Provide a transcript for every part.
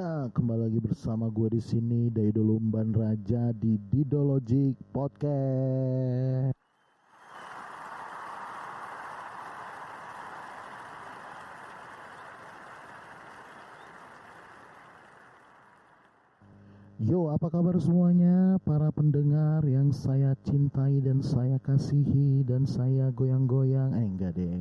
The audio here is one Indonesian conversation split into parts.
Ya, kembali lagi bersama gue di sini Daido Lumban Raja di Didologic Podcast. Yo, apa kabar semuanya para pendengar yang saya cintai dan saya kasihi dan saya goyang-goyang? Enggak deh.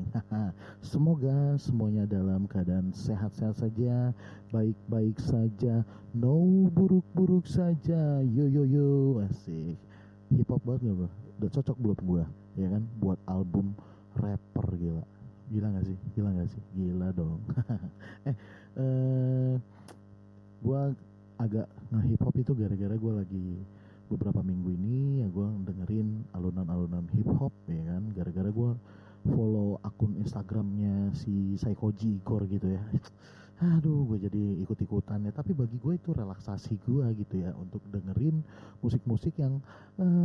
Semoga semuanya dalam keadaan sehat-sehat saja, baik-baik saja, no buruk-buruk saja. Yo yo yo, asik. Hip hop banget gak bro? Udah cocok belum gua? Ya kan, buat album rapper gila. Gila gak sih? Gila gak sih? Gila dong. Gua agak nge-hip hop itu gara-gara gue lagi beberapa minggu ini ya gue dengerin alunan-alunan hip hop ya kan, gara-gara gue follow akun Instagramnya si Saikoji Igor gitu ya. Aduh, gue jadi ikut-ikutan ya, tapi bagi gue itu relaksasi gue gitu ya, untuk dengerin musik-musik yang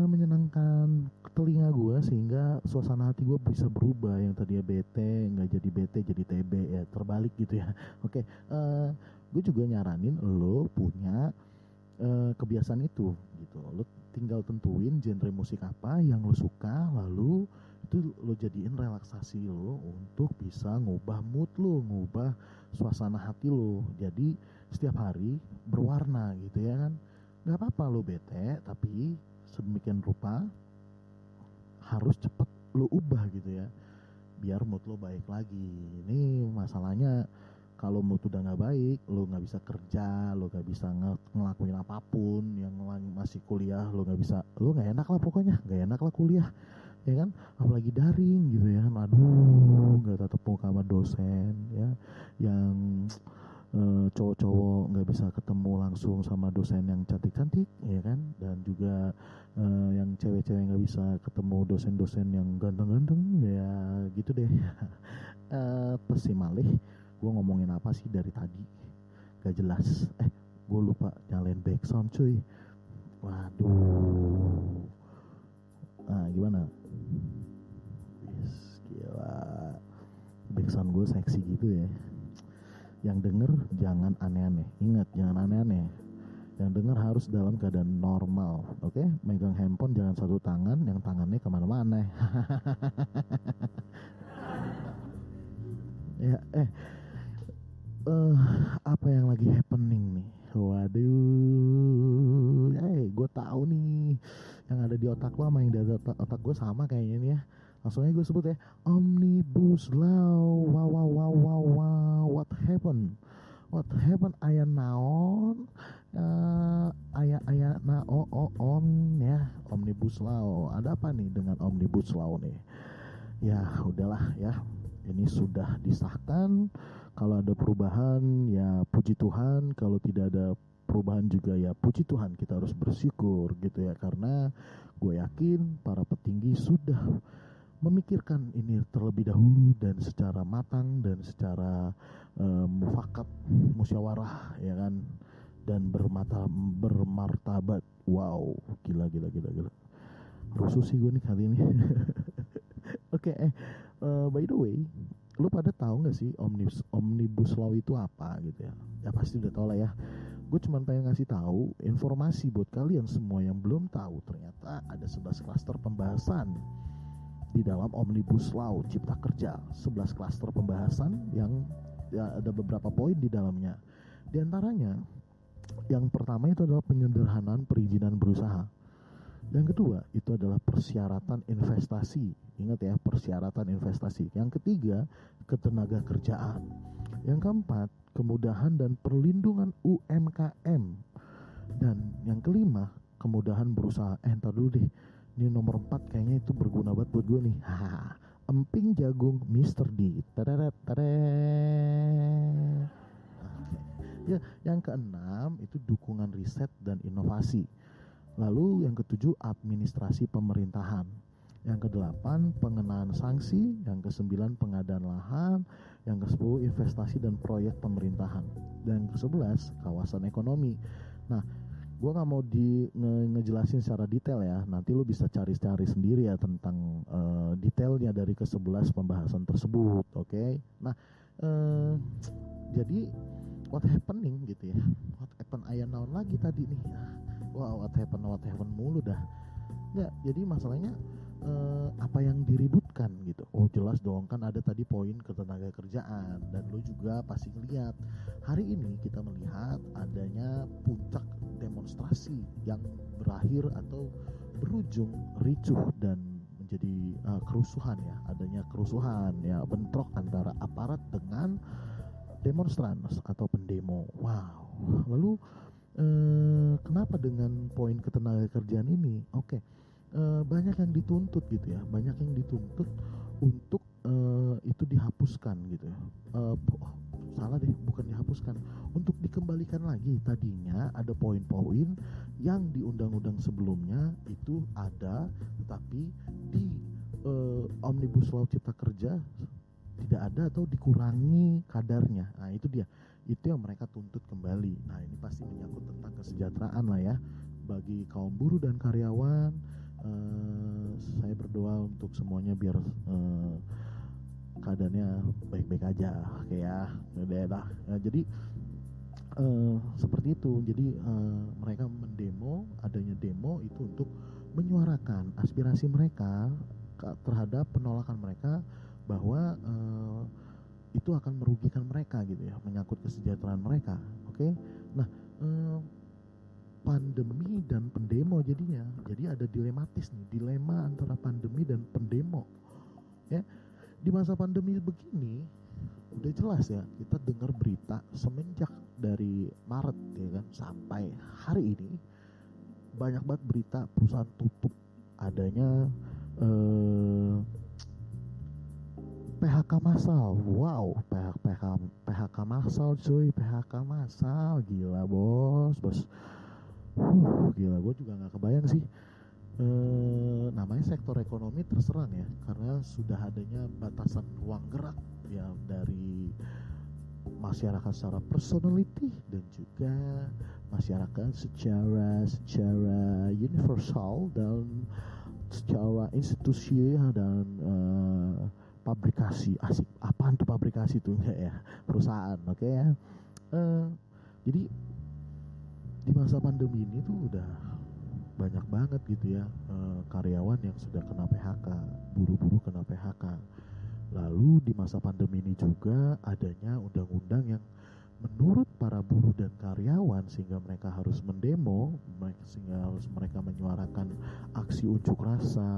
menyenangkan telinga gue, sehingga suasana hati gue bisa berubah, yang tadinya bete nggak jadi bete jadi TB ya, terbalik gitu ya. Oke, gue juga nyaranin lo punya kebiasaan itu gitu. Lo tinggal tentuin genre musik apa yang lo suka, lalu itu lo jadiin relaksasi lo untuk bisa ngubah mood lo, ngubah suasana hati lo. Jadi setiap hari berwarna gitu ya kan. Gak apa-apa lo bete, tapi sedemikian rupa harus cepet lo ubah gitu ya, biar mood lo baik lagi. Ini masalahnya kalau mood udah nggak baik, lo nggak bisa kerja, lo nggak bisa ngelakuin apapun, yang masih kuliah lo nggak bisa, lo nggak enak lah pokoknya, nggak enak lah kuliah, ya kan, apalagi daring gitu ya, aduh nggak tatap muka sama dosen ya, yang cowok-cowok nggak bisa ketemu langsung sama dosen yang cantik-cantik ya kan, dan juga yang cewek-cewek nggak bisa ketemu dosen-dosen yang ganteng-ganteng ya gitu deh. Terus si malih, gue ngomongin apa sih dari tadi? Gak jelas. Gue lupa nyalain background cuy. Waduh. Gimana? Yes, gila. Background gue seksi gitu ya. Yang denger jangan aneh-aneh. Ingat, jangan aneh-aneh. Yang denger harus dalam keadaan normal. Oke? Megang handphone jangan satu tangan, yang tangannya kemana-mana. Ya, apa yang lagi happening nih? Waduh, gue tahu nih yang ada di otak lo sama yang di otak gue sama kayaknya nih ya. Langsung aja gue sebut ya, Omnibus Law. Wow, what happened? What happened? Aya naon? Aya naon ya, Omnibus Law. Ada apa nih dengan Omnibus Law nih? Ya udahlah ya, ini sudah disahkan. Kalau ada perubahan ya puji Tuhan, kalau tidak ada perubahan juga ya puji Tuhan, kita harus bersyukur gitu ya, karena gue yakin para petinggi sudah memikirkan ini terlebih dahulu dan secara matang dan secara mufakat, musyawarah ya kan, dan bermartabat. Wow, gila. Rusuh sih gue nih kali ini. Oke, by the way, lu pada tahu nggak sih Omnibus Law itu apa gitu ya? Ya pasti udah tahu lah ya. Gue cuma pengen ngasih tahu informasi buat kalian semua yang belum tahu. Ternyata ada 11 klaster pembahasan di dalam Omnibus Law Cipta Kerja. 11 klaster pembahasan yang ya, ada beberapa poin di dalamnya. Di antaranya, yang pertama itu adalah penyederhanaan perizinan berusaha. Yang kedua itu adalah persyaratan investasi. Ingat ya, persyaratan investasi. Yang ketiga, ketenaga kerjaan. Yang keempat, kemudahan dan perlindungan UMKM. Dan yang kelima, kemudahan berusaha. Entar dulu deh, ini nomor 4 kayaknya itu berguna banget buat gue nih. Emping jagung Mr. D. Teret. Ya, yang keenam itu dukungan riset dan inovasi. Lalu yang ketujuh, administrasi pemerintahan. Yang kedelapan, pengenaan sanksi. Yang kesembilan, pengadaan lahan. Yang kesepuluh, investasi dan proyek pemerintahan. Dan yang kesebelas, kawasan ekonomi. Nah, gue gak mau ngejelasin secara detail ya. Nanti lu bisa cari-cari sendiri ya tentang detailnya dari ke-11 pembahasan tersebut. Oke? Nah, jadi what happening gitu ya, what happen aya naon lagi tadi nih, wah what happen mulu dah. Nggak, jadi masalahnya apa yang diributkan gitu. Oh jelas dong, kan ada tadi poin ketenaga kerjaan, dan lo juga pasti ngeliat hari ini kita melihat adanya puncak demonstrasi yang berakhir atau berujung ricuh dan menjadi kerusuhan ya, adanya kerusuhan ya, bentrok antara aparat dengan demonstran atau pendemo. Wow. Lalu kenapa dengan poin ketenaga kerjaan ini? Oke. Banyak yang dituntut gitu ya, banyak yang dituntut untuk itu dihapuskan gitu ya. Salah deh, bukan dihapuskan, untuk dikembalikan lagi. Tadinya ada poin-poin yang di undang-undang sebelumnya itu ada, tetapi di Omnibus Law Cipta Kerja tidak ada atau dikurangi kadarnya. Nah itu dia, itu yang mereka tuntut kembali. Nah ini pasti menyangkut tentang kesejahteraan lah ya bagi kaum buruh dan karyawan. Saya berdoa untuk semuanya biar keadaannya baik-baik aja, oke ya, udah. Jadi seperti itu. Jadi mereka mendemo, adanya demo itu untuk menyuarakan aspirasi mereka terhadap penolakan mereka bahwa itu akan merugikan mereka gitu ya, menyangkut kesejahteraan mereka. Oke. Nah, pandemi dan pendemo jadinya. Jadi ada dilematis nih, dilema antara pandemi dan pendemo. Ya. Di masa pandemi begini udah jelas ya, kita dengar berita semenjak dari Maret ya kan sampai hari ini banyak banget berita perusahaan tutup, adanya PHK massal. Wow, PHK massal cuy, PHK massal, gila bos. Gila, gue juga nggak kebayang sih. Namanya sektor ekonomi terserang ya, karena sudah adanya batasan ruang gerak ya dari masyarakat secara personality dan juga masyarakat secara universal dan secara institusi dan pabrikasi. Asik, apaan tuh pabrikasi tuh ya, perusahaan, oke ya. Jadi di masa pandemi ini tuh udah banyak banget gitu ya karyawan yang sudah kena PHK, buru-buru kena PHK. Lalu di masa pandemi ini juga adanya undang-undang yang menurut para buruh dan karyawan sehingga mereka harus mendemo, sehingga harus mereka menyuarakan aksi unjuk rasa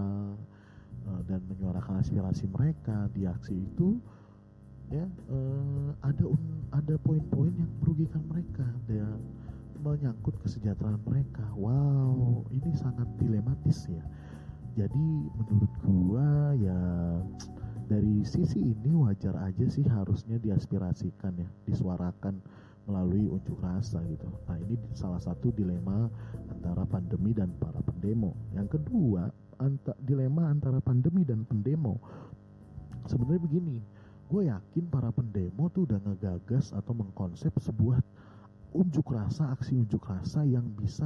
dan menyuarakan aspirasi mereka. Di aksi itu ya ada poin-poin yang merugikan mereka dan menyangkut kesejahteraan mereka. Wow, ini sangat dilematis ya. Jadi menurut gua ya dari sisi ini wajar aja sih harusnya diaspirasikan ya, disuarakan melalui unjuk rasa gitu. Nah ini salah satu dilema antara pandemi dan para pendemo. Yang kedua, dilema antara pandemi dan pendemo. Sebenarnya begini, gue yakin para pendemo tuh udah ngegagas atau mengkonsep sebuah aksi unjuk rasa yang bisa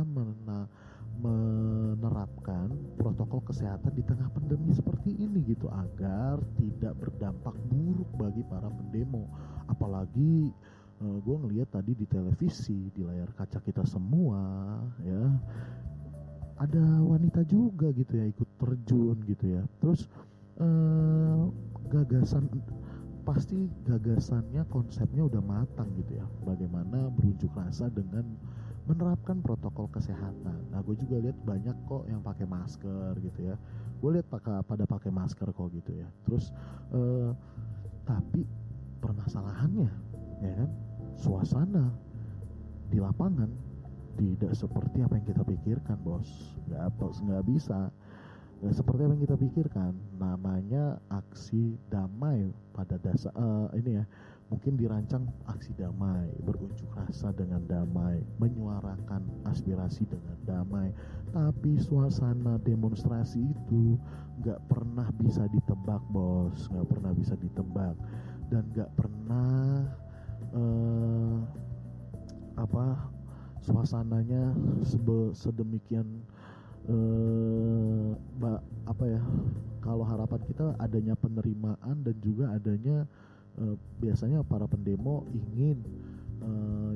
menerapkan protokol kesehatan di tengah pandemi seperti ini gitu, agar tidak berdampak buruk bagi para pendemo. Apalagi gue ngelihat tadi di televisi, di layar kaca kita semua ya, ada wanita juga gitu ya ikut terjun gitu ya. Terus gagasannya, konsepnya udah matang gitu ya, bagaimana berunjuk rasa dengan menerapkan protokol kesehatan. Nah gue juga lihat banyak kok yang pakai masker gitu ya, gue lihat pada pakai masker kok gitu ya. Terus tapi permasalahannya ya kan, suasana di lapangan tidak seperti apa yang kita pikirkan bos. Nggak bisa seperti apa yang kita pikirkan. Namanya aksi damai pada dasar ini ya, mungkin dirancang aksi damai, berunjuk rasa dengan damai, menyuarakan aspirasi dengan damai, tapi suasana demonstrasi itu nggak pernah bisa ditebak bos, nggak pernah bisa ditebak, dan nggak pernah suasananya sedemikian kalau harapan kita adanya penerimaan dan juga adanya biasanya para pendemo ingin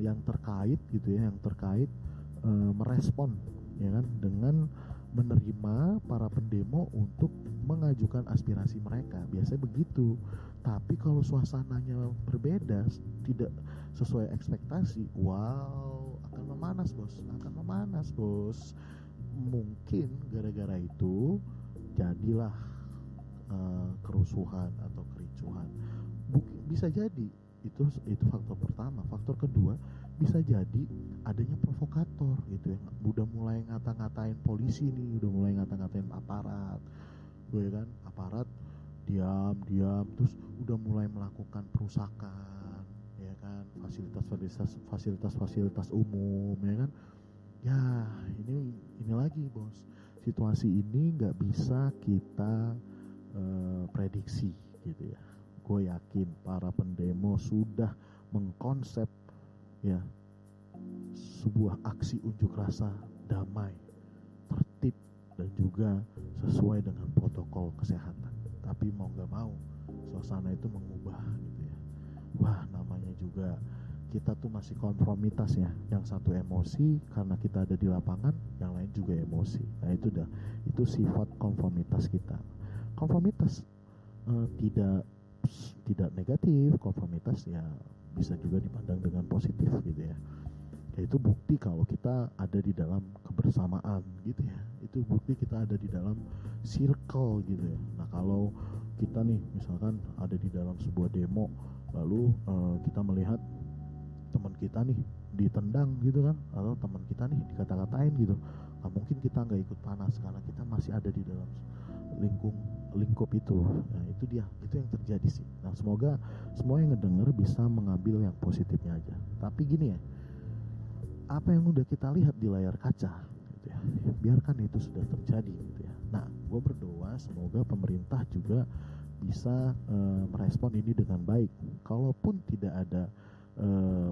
yang terkait gitu ya, yang terkait merespon ya kan dengan menerima para pendemo untuk mengajukan aspirasi mereka. Biasanya begitu. Tapi kalau suasananya berbeda, tidak sesuai ekspektasi, wow, akan memanas bos. Mungkin gara-gara itu jadilah kerusuhan atau kericuhan. Bisa jadi itu faktor pertama. Faktor kedua, bisa jadi adanya provokator gitu ya, udah mulai ngata-ngatain polisi nih, udah mulai ngata-ngatain aparat, gue kan aparat diam terus udah mulai melakukan perusakan ya kan, fasilitas umum ya kan. Ya ini lagi bos, situasi ini nggak bisa kita prediksi gitu ya. Gue yakin para pendemo sudah mengkonsep ya sebuah aksi unjuk rasa damai, tertib, dan juga sesuai dengan protokol kesehatan. Tapi mau nggak mau suasana itu mengubah gitu ya. Wah, namanya juga kita tuh masih konformitas ya. Yang satu emosi karena kita ada di lapangan, yang lain juga emosi. Nah itu sifat konformitas kita. Konformitas tidak negatif, konformitas ya bisa juga dipandang dengan positif gitu ya. Itu bukti kalau kita ada di dalam kebersamaan gitu ya. Itu bukti kita ada di dalam circle gitu ya. Nah kalau kita nih misalkan ada di dalam sebuah demo, lalu kita melihat teman kita nih ditendang gitu kan, atau teman kita nih dikata-katain gitu, nah, mungkin kita nggak ikut panas karena kita masih ada di dalam lingkup itu. Nah itu yang terjadi sih. Nah semoga semua yang ngedenger bisa mengambil yang positifnya aja. Tapi gini ya, apa yang udah kita lihat di layar kaca gitu ya, biarkan itu sudah terjadi gitu ya. Nah gue berdoa semoga pemerintah juga bisa merespon ini dengan baik. Kalaupun tidak ada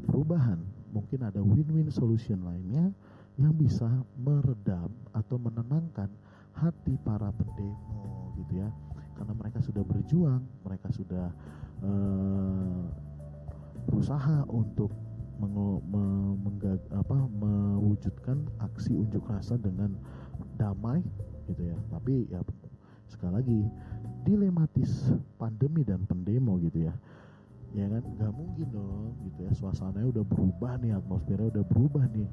perubahan, mungkin ada win-win solution lainnya yang bisa meredam atau menenangkan hati para pendemo gitu ya, karena mereka sudah berjuang, mereka sudah berusaha untuk mewujudkan aksi unjuk rasa dengan damai gitu ya. Tapi ya sekali lagi dilematis pandemi dan pendemo gitu ya. Ya kan nggak mungkin dong gitu ya, suasananya udah berubah nih, atmosfernya udah berubah nih.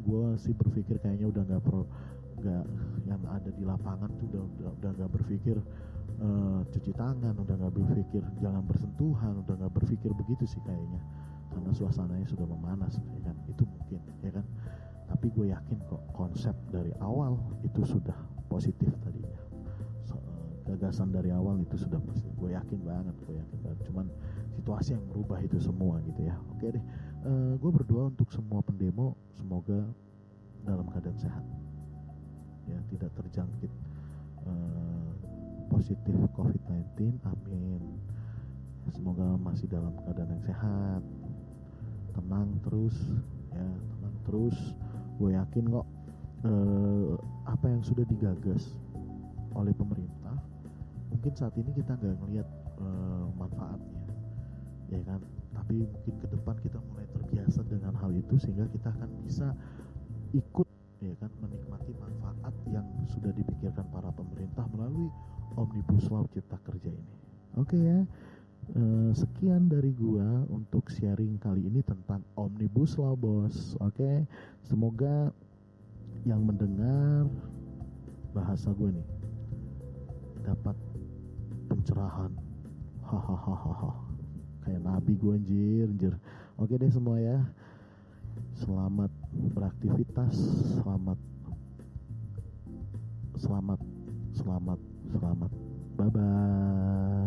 Gue sih berpikir kayaknya udah nggak yang ada di lapangan tuh udah nggak berpikir cuci tangan, udah nggak berpikir jangan bersentuhan, udah nggak berpikir begitu sih kayaknya, karena suasananya sudah memanas ya kan. Itu mungkin ya kan, tapi gue yakin kok konsep dari awal itu sudah positif tadinya. Gagasan dari awal itu sudah pasti, gue yakin banget. Cuman situasi yang merubah itu semua gitu ya. Oke deh, gue berdoa untuk semua pendemo semoga dalam keadaan sehat ya, tidak terjangkit positif COVID-19, amin. Semoga masih dalam keadaan yang sehat, tenang terus. Gue yakin kok apa yang sudah digagas oleh pemerintah, mungkin saat ini kita nggak ngelihat manfaatnya ya kan, tapi mungkin ke depan kita mulai terbiasa dengan hal itu sehingga kita akan bisa ikut ya kan menikmati manfaat yang sudah dipikirkan para pemerintah melalui Omnibus Law Cipta Kerja ini. Oke ya, sekian dari gua untuk sharing kali ini tentang Omnibus Law bos. Oke, semoga yang mendengar bahasa gue nih dapat pencerahan, hahaha, kayak nabi gue anjir. Oke deh semua ya, selamat beraktivitas, selamat, bye bye.